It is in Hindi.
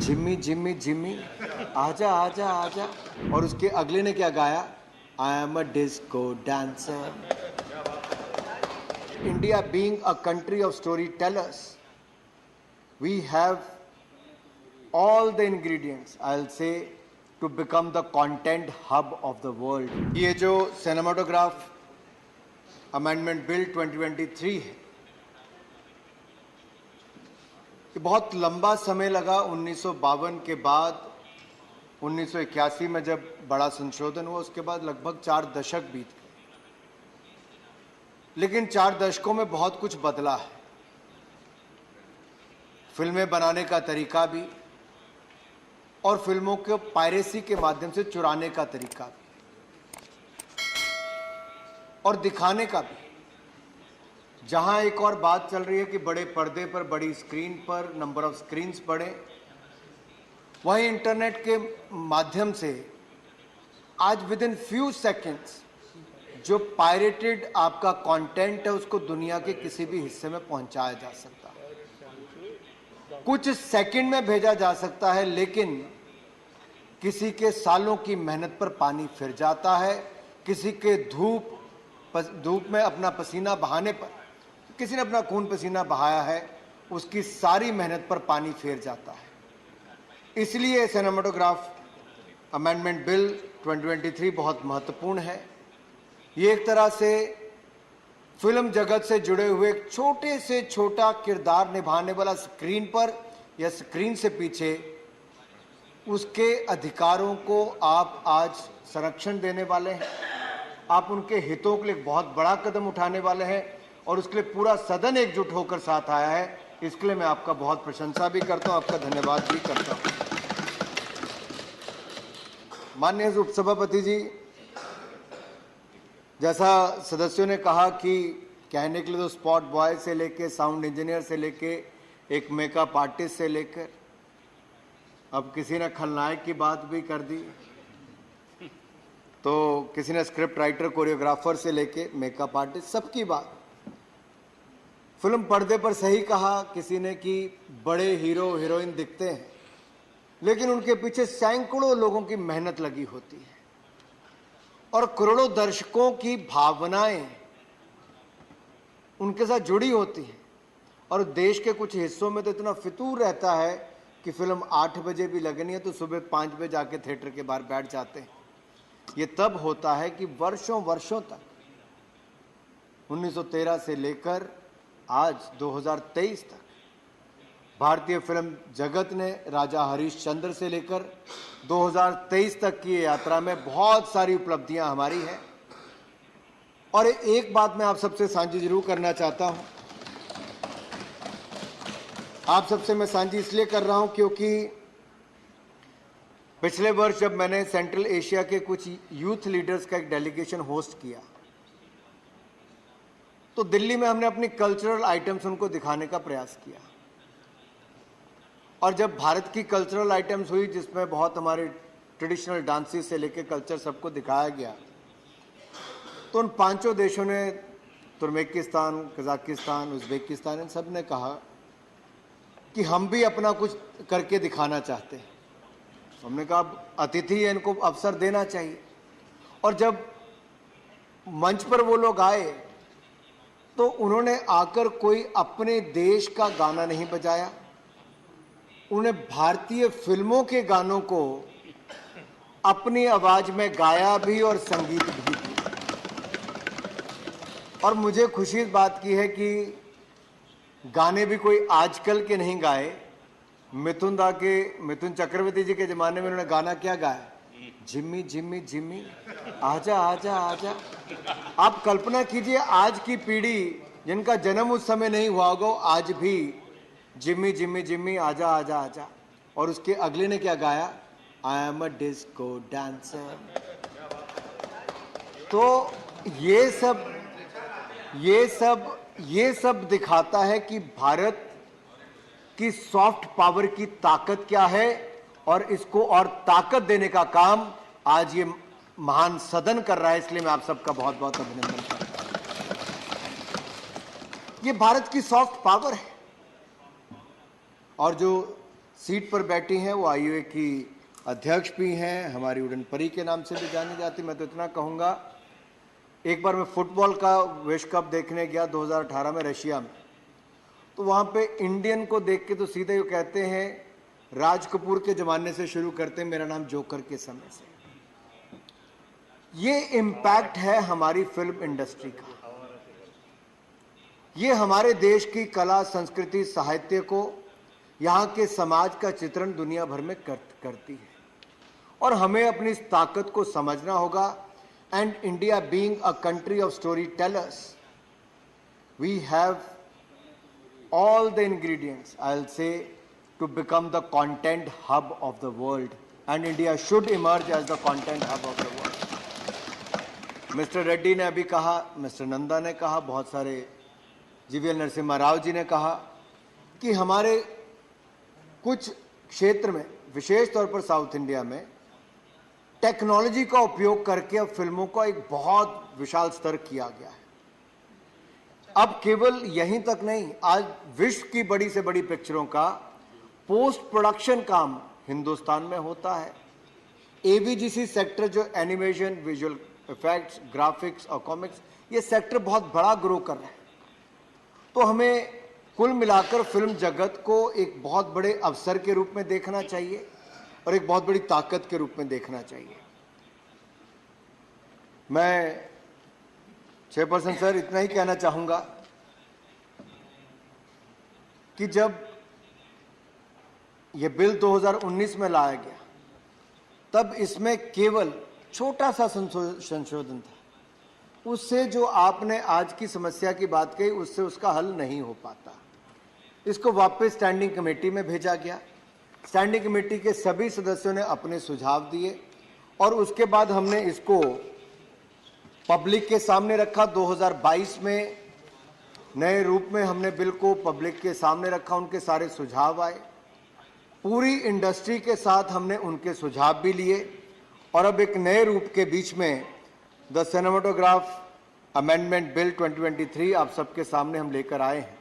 जिम्मी जिम्मी जिम्मी आजा आजा आजा। और उसके अगले ने क्या गाया? I am a disco dancer. India being a country of story tellers, we have all the ingredients, I'll say, to become the content hub of the world। ये जो सिनेमाटोग्राफ अमेंडमेंट बिल 2023 है, ये बहुत लंबा समय लगा। 1952 के बाद 1981 में जब बड़ा संशोधन हुआ, उसके बाद लगभग 4 दशक बीत गए। लेकिन 4 दशकों में बहुत कुछ बदला है। फिल्में बनाने का तरीका भी, और फिल्मों को पायरेसी के माध्यम से चुराने का तरीका भी, और दिखाने का भी। जहां एक और बात चल रही है कि बड़े पर्दे पर, बड़ी स्क्रीन पर, नंबर ऑफ स्क्रीन्स बढ़े, वहीं इंटरनेट के माध्यम से आज विद इन फ्यू सेकेंड्स जो पायरेटेड आपका कंटेंट है, उसको दुनिया के किसी भी हिस्से में पहुंचाया जा सकता है, कुछ सेकंड में भेजा जा सकता है। लेकिन किसी के सालों की मेहनत पर पानी फिर जाता है। किसी के धूप में अपना पसीना बहाने पर, किसी ने अपना खून पसीना बहाया है, उसकी सारी मेहनत पर पानी फेर जाता है। इसलिए सिनेमाटोग्राफ अमेंडमेंट बिल 2023 बहुत महत्वपूर्ण है। ये एक तरह से फिल्म जगत से जुड़े हुए एक छोटे से छोटा किरदार निभाने वाला, स्क्रीन पर या स्क्रीन से पीछे, उसके अधिकारों को आप आज संरक्षण देने वाले हैं। आप उनके हितों के लिए बहुत बड़ा कदम उठाने वाले हैं, और उसके लिए पूरा सदन एकजुट होकर साथ आया है। इसके लिए मैं आपका बहुत प्रशंसा भी करता हूं, आपका धन्यवाद भी करता हूं। माननीय उपसभापति जी, जैसा सदस्यों ने कहा कि कहने के लिए तो स्पॉट बॉय से लेके, साउंड इंजीनियर से लेके, एक मेकअप आर्टिस्ट से लेकर, अब किसी ने खलनायक की बात भी कर दी, तो किसी ने स्क्रिप्ट राइटर, कोरियोग्राफर से लेके मेकअप आर्टिस्ट, सबकी बात। फिल्म पर्दे पर सही कहा किसी ने कि बड़े हीरो हीरोइन दिखते हैं, लेकिन उनके पीछे सैकड़ों लोगों की मेहनत लगी होती है, और करोड़ों दर्शकों की भावनाएं उनके साथ जुड़ी होती हैं। और देश के कुछ हिस्सों में तो इतना फितूर रहता है कि फिल्म 8 बजे भी लगनी है तो सुबह 5 बजे जाके थिएटर के बाहर बैठ जाते हैं। ये तब होता है कि वर्षों वर्षों तक, 1913 से लेकर आज 2023 तक, भारतीय फिल्म जगत ने राजा हरिश्चंद्र से लेकर 2023 तक की यात्रा में बहुत सारी उपलब्धियां हमारी हैं। और एक बात मैं आप सबसे साझी जरूर करना चाहता हूं। आप सबसे मैं साझी इसलिए कर रहा हूं क्योंकि पिछले वर्ष जब मैंने सेंट्रल एशिया के कुछ यूथ लीडर्स का एक डेलीगेशन होस्ट किया, तो दिल्ली में हमने अपनी कल्चरल आइटम्स उनको दिखाने का प्रयास किया। और जब भारत की कल्चरल आइटम्स हुई, जिसमें बहुत हमारे ट्रेडिशनल डांसेस से लेकर कल्चर सबको दिखाया गया, तो उन 5 देशों ने, तुर्कमेनिस्तान, कजाकिस्तान, उज्बेकिस्तान, इन सब ने कहा कि हम भी अपना कुछ करके दिखाना चाहते हैं। हमने कहा अतिथि है, इनको अवसर देना चाहिए। और जब मंच पर वो लोग आए तो उन्होंने आकर कोई अपने देश का गाना नहीं बजाया, उन्हें भारतीय फिल्मों के गानों को अपनी आवाज में गाया भी और संगीत भी दिया। और मुझे खुशी इस बात की है कि गाने भी कोई आजकल के नहीं गाए। मिथुन चक्रवर्ती जी के जमाने में उन्होंने गाना क्या गाया? जिम्मी जिम्मी जिम्मी आजा आजा आजा। आप कल्पना कीजिए, आज की पीढ़ी जिनका जन्म उस समय नहीं हुआ होगा, आज भी जिम्मी जिम्मी जिम्मी आजा आजा आजा। और उसके अगले ने क्या गाया? I am a disco dancer. तो ये सब दिखाता है कि भारत की सॉफ्ट पावर की ताकत क्या है, और इसको और ताकत देने का काम आज ये महान सदन कर रहा है। इसलिए मैं आप सबका बहुत बहुत अभिनंदन करता हूं। ये भारत की सॉफ्ट पावर है। और जो सीट पर बैठी हैं वो आईयूए की अध्यक्ष भी हैं, हमारी उड़न परी के नाम से भी जानी जाती। मैं तो इतना कहूँगा, एक बार मैं फुटबॉल का विश्व कप देखने गया 2018 में रशिया में, तो वहाँ पे इंडियन को देख के तो सीधे वो कहते हैं राज कपूर के ज़माने से शुरू करते हैं, मेरा नाम जोकर के समय से। ये इम्पैक्ट है हमारी फिल्म इंडस्ट्री का। ये हमारे देश की कला, संस्कृति, साहित्य को, यहाँ के समाज का चित्रण दुनिया भर में करती है और हमें अपनी इस ताकत को समझना होगा। And India being a country of story tellers, we have all the ingredients, I'll say, to become the content hub of the world, and India should emerge as the content hub of the world. Mister Reddy ने अभी कहा, मिस्टर नंदा ने कहा, बहुत सारे जीवीएल नरसिम्हा राव जी ने कहा कि हमारे कुछ क्षेत्र में, विशेष तौर पर साउथ इंडिया में, टेक्नोलॉजी का उपयोग करके अब फिल्मों का एक बहुत विशाल स्तर किया गया है। अब केवल यहीं तक नहीं, आज विश्व की बड़ी से बड़ी पिक्चरों का पोस्ट प्रोडक्शन काम हिंदुस्तान में होता है। एवीजीसी सेक्टर, जो एनिमेशन, विजुअल इफेक्ट्स, ग्राफिक्स और कॉमिक्स, ये सेक्टर बहुत बड़ा ग्रो कर रहा है। तो हमें कुल मिलाकर फिल्म जगत को एक बहुत बड़े अवसर के रूप में देखना चाहिए और एक बहुत बड़ी ताकत के रूप में देखना चाहिए। मैं चेयरपर्सन सर इतना ही कहना चाहूँगा कि जब ये बिल 2019 में लाया गया, तब इसमें केवल छोटा सा संशोधन था। उससे जो आपने आज की समस्या की बात कही, उससे उसका हल नहीं हो पाता। इसको वापस स्टैंडिंग कमेटी में भेजा गया। स्टैंडिंग कमेटी के सभी सदस्यों ने अपने सुझाव दिए और उसके बाद हमने इसको पब्लिक के सामने रखा। 2022 में नए रूप में हमने बिल को पब्लिक के सामने रखा, उनके सारे सुझाव आए, पूरी इंडस्ट्री के साथ हमने उनके सुझाव भी लिए और अब एक नए रूप के बीच में द सिनेमेटोग्राफ अमेंडमेंट बिल 2023 आप सबके सामने हम लेकर आए हैं।